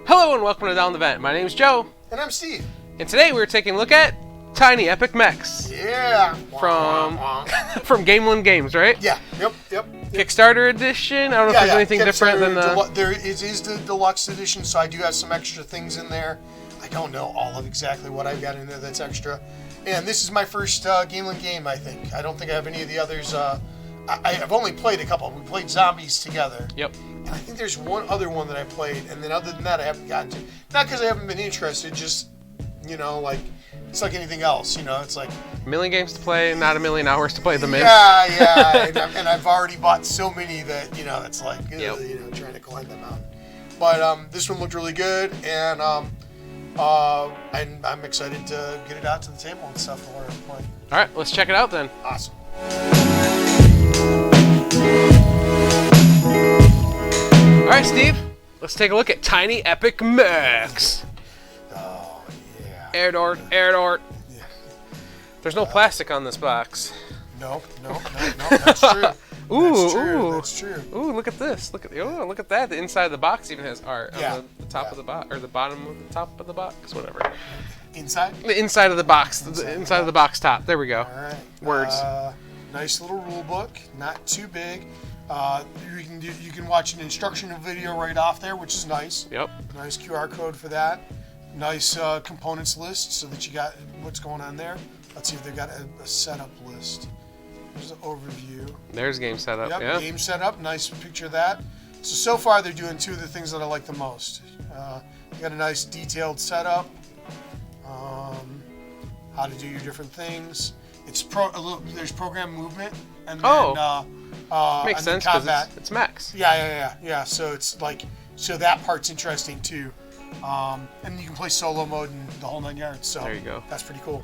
Hello and welcome to Down the Vent. My name is Joe. And I'm Steve. And today we're taking a look at Tiny Epic Mechs. Yeah. From Gameland Games, right? Yeah. Yep. Kickstarter edition. I don't know if there's anything different than the... There is the deluxe edition, so I do have some extra things in there. I don't know all of exactly what I've got in there that's extra. And this is my first Gameland game, I think. I don't think I have any of the others. I've only played a couple. We played Zombies together. Yep. And I think there's one other one that I played, and then other than that, I haven't gotten to. Not because I haven't been interested, just, like, it's like anything else, it's like... A million games to play, not a million hours to play them in. Yeah, and I've already bought so many that, it's like, trying to climb them out. But this one looked really good, and I'm excited to get it out to the table and stuff to learn. All right, let's check it out then. Awesome. All right, Steve, let's take a look at Tiny Epic Mechs. Oh, yeah. Air door. Yeah. There's no plastic on this box. No, that's true. That's true. Ooh, look at this. Look at that. The inside of the box even has art on the top of the box, or the bottom of the top of the box, whatever. Inside? The inside of the box. The inside of the box top. There we go. All right. Words. Nice little rule book. Not too big. You can watch an instructional video right off there, which is nice. Yep. Nice QR code for that. Nice components list so that you got what's going on there. Let's see if they've got a setup list. There's an overview. There's game setup. Yep. Game setup. Nice picture of that. So far they're doing two of the things that I like the most. You got a nice detailed setup. How to do your different things. There's program movement and then makes sense because it's mechs. Yeah. So it's like that part's interesting too. And you can play solo mode and the whole 9 yards. So there you go. That's pretty cool.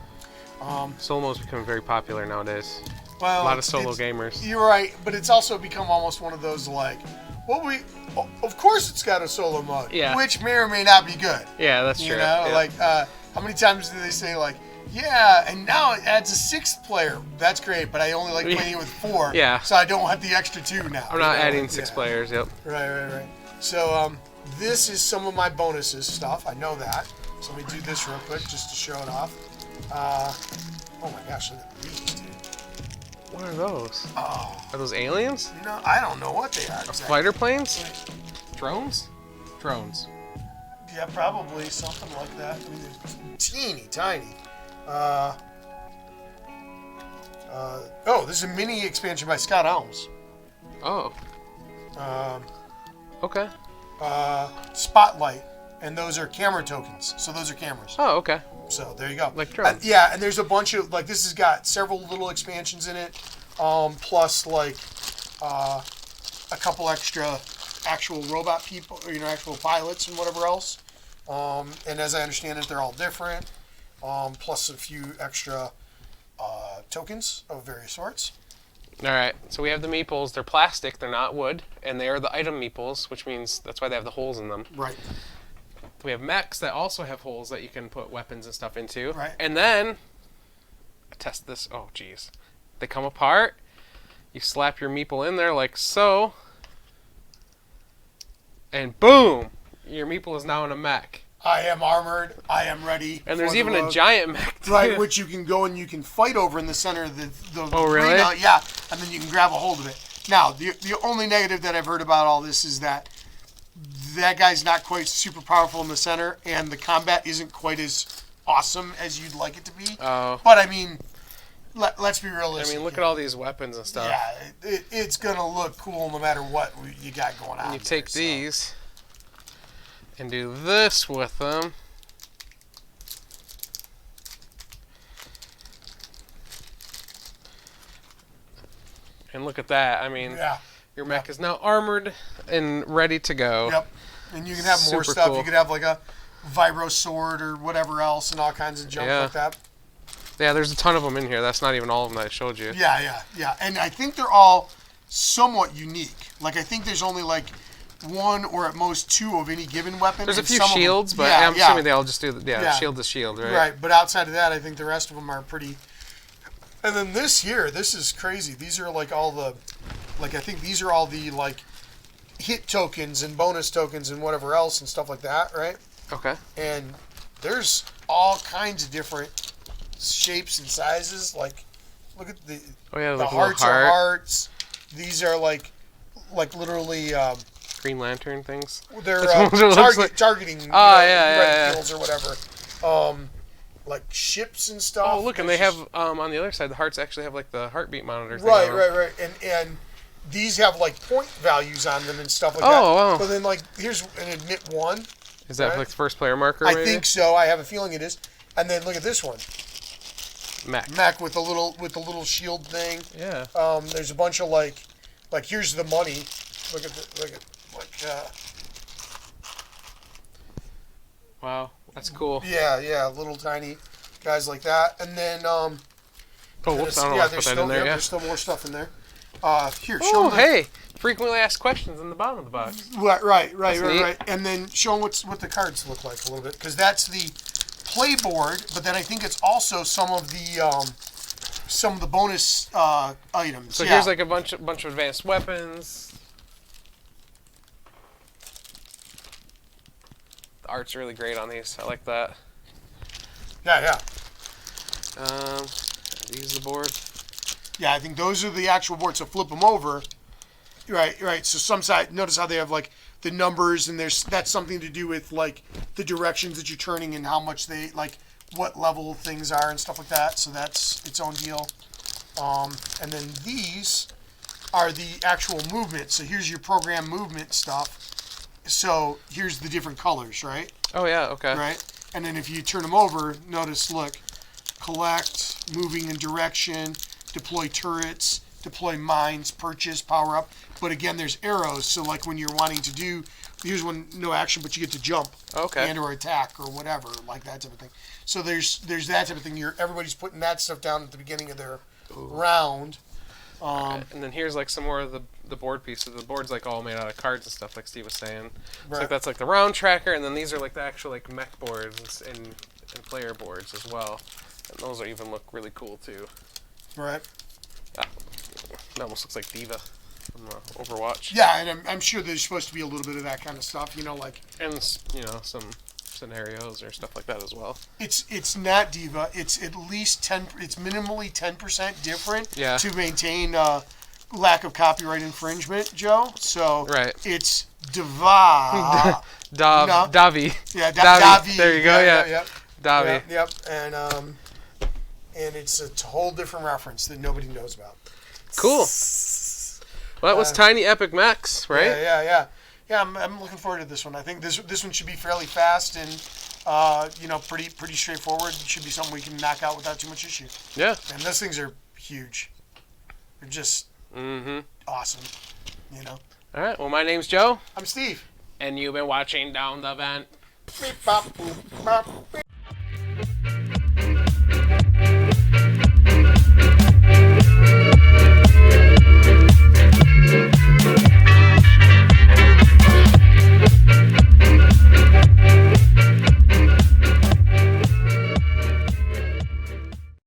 Solo mode's becoming very popular nowadays. Well, a lot of solo gamers. You're right, but it's also become almost one of those like, of course it's got a solo mode, which may or may not be good. Yeah, that's true. Like how many times do they say like, yeah, and now it adds a sixth player. That's great, but I only like playing it with 4. Yeah. So I don't want the extra 2 now. I'm not adding 6 players. Yep. Right. So this is some of my bonuses stuff. I know that. So let me do this real quick just to show it off. Oh my gosh, look at these, dude. What are those? Oh. Are those aliens? No, I don't know what they are. Exactly. Fighter planes? Drones? Drones. Yeah, probably something like that. I mean, they're teeny tiny. This is a mini expansion by Scott Elms. Oh. Okay. Spotlight, and those are camera tokens. So those are cameras. Oh, okay. So there you go. Like drones. And there's a bunch of this has got several little expansions in it, plus a couple extra actual robot people, or actual pilots and whatever else. And as I understand it, they're all different. Plus a few extra tokens of various sorts. All right, so we have the Meeples. They're plastic, they're not wood, and they are the item Meeples, which means that's why they have the holes in them. Right. We have mechs that also have holes that you can put weapons and stuff into. Right. And then, test this. Oh, geez. They come apart. You slap your Meeple in there like so. And boom! Your Meeple is now in a mech. I am armored. I am ready. And there's even a giant mech, too. Right, which you can go and you can fight over in the center of the Oh, really? arena. Yeah, and then you can grab a hold of it. Now, the only negative that I've heard about all this is that guy's not quite super powerful in the center, and the combat isn't quite as awesome as you'd like it to be. Oh. But, I mean, let's be realistic. I mean, look at all these weapons and stuff. Yeah, it's going to look cool no matter what you got going on. And you take these and do this with them. And look at that. I mean, your mech is now armored and ready to go. Yep. And you can have more stuff. Cool. You could have like a vibro sword or whatever else and all kinds of junk like that. Yeah, there's a ton of them in here. That's not even all of them that I showed you. Yeah. And I think they're all somewhat unique. Like, I think there's only like 1 or at most 2 of any given weapon. There's a few shields, but I'm assuming they all just do shield to shield, right? Right, but outside of that, I think the rest of them are pretty... And then this is crazy. These are like all the... Like, I think these are all the, like, hit tokens and bonus tokens and whatever else and stuff like that, right? Okay. And there's all kinds of different shapes and sizes. Like, look at the Like hearts heart. are hearts. These are like literally Green Lantern things. they're That's what it looks like. targeting kills or whatever. Like ships and stuff. Oh, look, and they have on the other side, the hearts actually have like the heartbeat monitor thing. Right. And these have like point values on them and stuff like that. Oh, wow. But then like here's an admit one. Is that right? like the first player marker? I maybe? think so. I have a feeling it is. And then look at this one. Mech with the little shield thing. Yeah. There's a bunch of like here's the money. Look at Wow, that's cool. Yeah, little tiny guys like that. And then Oh, whoops! I don't know why I put that in there. There's still more stuff in there. Here, show them. Hey, frequently asked questions in the bottom of the box. Right. And then show them what the cards look like a little bit, because that's the play board. But then I think it's also some of the bonus items. So here's like a bunch of advanced weapons. The art's really great on these. I like that. Yeah. These the board. Yeah, I think those are the actual boards. So flip them over. Right. So some side, notice how they have like the numbers, and that's something to do with like the directions that you're turning and how much they like what level things are and stuff like that. So that's its own deal. And then these are the actual movement. So here's your program movement stuff. So here's the different colors, right? Oh yeah, okay. Right. And then if you turn them over, notice, look, collect, moving in direction, deploy turrets, deploy mines, purchase, power up. But again, there's arrows. So like when you're wanting to do, here's one, no action, but you get to jump and or attack or whatever, like that type of thing. So there's that type of thing. Everybody's putting that stuff down at the beginning of their round. And then here's like some more of the board pieces. The board's like all made out of cards and stuff, like Steve was saying. So like that's like the round tracker, and then these are like the actual like mech boards and player boards as well. And those are even look really cool too. Right. It almost looks like Diva from Overwatch. Yeah, and I'm sure there's supposed to be a little bit of that kind of stuff, like. And some scenarios or stuff like that as well. It's not Diva. It's at least 10. It's minimally 10% different to maintain lack of copyright infringement, Joe. So it's Diva. Davi. Yeah, Davi. There you go. Yeah. Davi. Yep. And it's a whole different reference that nobody knows about. Cool. Well, that was Tiny Epic Mechs, right? Yeah. Yeah, I'm looking forward to this one. I think this one should be fairly fast and pretty straightforward. It should be something we can knock out without too much issue. Yeah. And those things are huge. They're just awesome. All right. Well, my name's Joe. I'm Steve. And you've been watching Down the Vent. Beep, bop, boop, bop, beep.